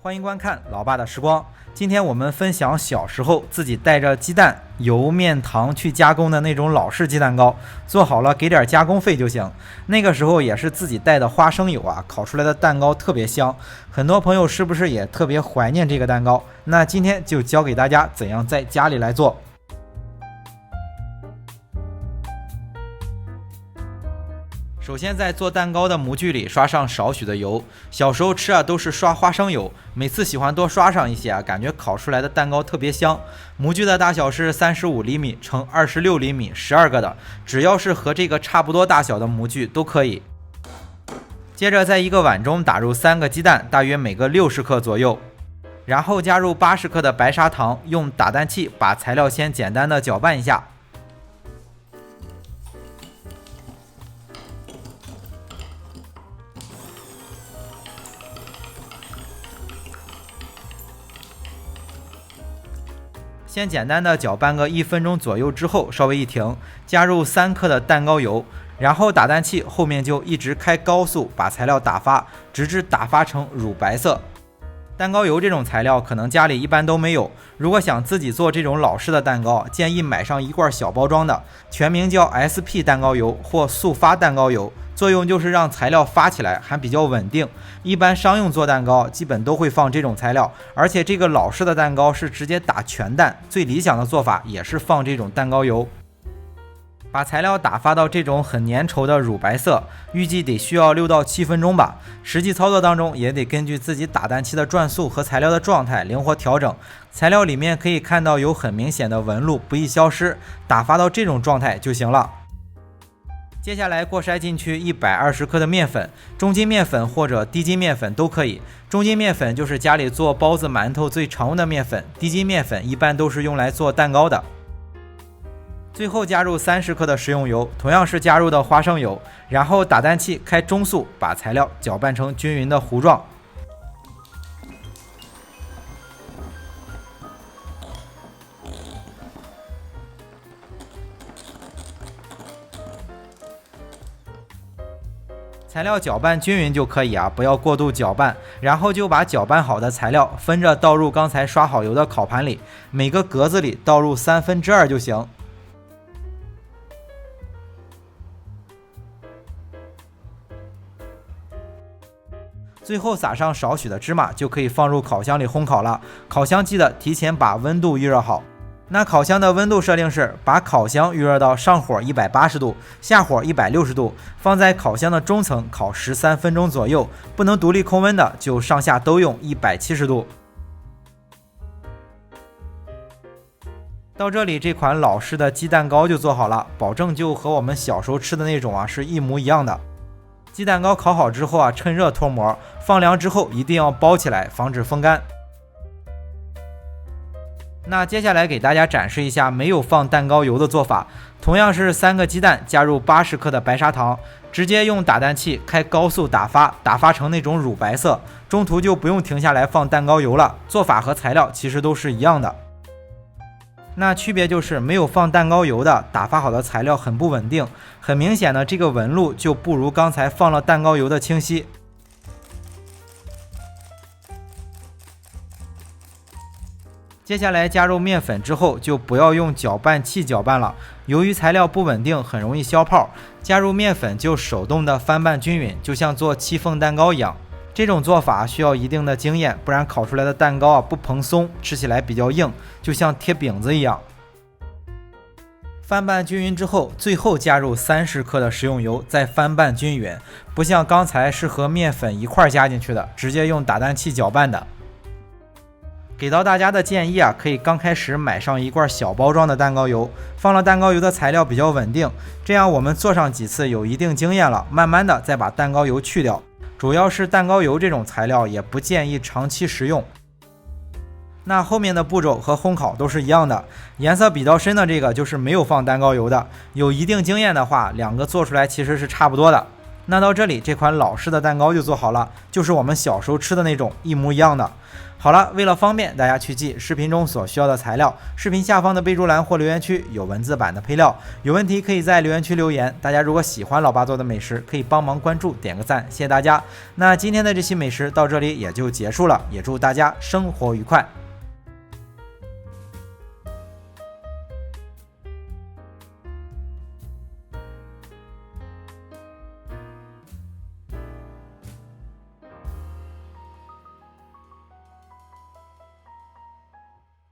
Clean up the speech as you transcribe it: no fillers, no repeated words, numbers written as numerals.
欢迎观看老爸的时光。今天我们分享小时候自己带着鸡蛋、油、面、糖去加工的那种老式鸡蛋糕，做好了给点加工费就行。那个时候也是自己带的花生油啊，烤出来的蛋糕特别香。很多朋友是不是也特别怀念这个蛋糕？那今天就教给大家怎样在家里来做。首先在做蛋糕的模具里刷上少许的油，小时候吃都是刷花生油，每次喜欢多刷上一些感觉烤出来的蛋糕特别香。模具的大小是35厘米乘26厘米，12个的，只要是和这个差不多大小的模具都可以。接着在一个碗中打入3个鸡蛋，大约每个60克左右，然后加入80克的白砂糖，用打蛋器把材料先简单的搅拌一下。先简单的搅拌个1分钟左右之后稍微一停，加入3克的蛋糕油，然后打蛋器后面就一直开高速把材料打发，直至打发成乳白色。蛋糕油这种材料可能家里一般都没有，如果想自己做这种老式的蛋糕，建议买上一罐小包装的，全名叫 SP 蛋糕油或速发蛋糕油，作用就是让材料发起来还比较稳定。一般商用做蛋糕基本都会放这种材料，而且这个老式的蛋糕是直接打全蛋，最理想的做法也是放这种蛋糕油。把材料打发到这种很粘稠的乳白色，预计得需要6到7分钟吧。实际操作当中也得根据自己打蛋器的转速和材料的状态灵活调整。材料里面可以看到有很明显的纹路，不易消失，打发到这种状态就行了。接下来过筛进去120克的面粉，中筋面粉或者低筋面粉都可以。中筋面粉就是家里做包子馒头最常用的面粉，低筋面粉一般都是用来做蛋糕的。最后加入30克的食用油，同样是加入的花生油，然后打蛋器开中速，把材料搅拌成均匀的糊状。材料搅拌均匀就可以不要过度搅拌，然后就把搅拌好的材料分着倒入刚才刷好油的烤盘里，每个格子里倒入2/3就行。最后撒上少许的芝麻，就可以放入烤箱里烘烤了。烤箱记得提前把温度预热好。那烤箱的温度设定是把烤箱预热到上火180度，下火160度，放在烤箱的中层烤13分钟左右，不能独立控温的就上下都用170度。到这里，这款老式的鸡蛋糕就做好了，保证就和我们小时候吃的那种是一模一样的。鸡蛋糕烤好之后趁热脱模，放凉之后一定要包起来，防止风干。那接下来给大家展示一下没有放蛋糕油的做法，同样是3个鸡蛋加入80克的白砂糖，直接用打蛋器开高速打发，打发成那种乳白色，中途就不用停下来放蛋糕油了。做法和材料其实都是一样的。那区别就是没有放蛋糕油的打发好的材料很不稳定，很明显的这个纹路就不如刚才放了蛋糕油的清晰。接下来加入面粉之后就不要用搅拌器搅拌了，由于材料不稳定很容易消泡，加入面粉就手动的翻拌均匀，就像做戚风蛋糕一样。这种做法需要一定的经验，不然烤出来的蛋糕不蓬松，吃起来比较硬，就像贴饼子一样。翻拌均匀之后，最后加入30克的食用油，再翻拌均匀，不像刚才是和面粉一块加进去的，直接用打蛋器搅拌的。给到大家的建议可以刚开始买上一罐小包装的蛋糕油，放了蛋糕油的材料比较稳定，这样我们做上几次有一定经验了，慢慢的再把蛋糕油去掉。主要是蛋糕油这种材料也不建议长期食用。那后面的步骤和烘烤都是一样的，颜色比较深的这个就是没有放蛋糕油的，有一定经验的话，2个做出来其实是差不多的。那到这里，这款老式的蛋糕就做好了，就是我们小时候吃的那种，一模一样的。好了，为了方便大家去记视频中所需要的材料，视频下方的备注栏或留言区有文字版的配料，有问题可以在留言区留言。大家如果喜欢老爸做的美食，可以帮忙关注点个赞，谢谢大家。那今天的这期美食到这里也就结束了，也祝大家生活愉快。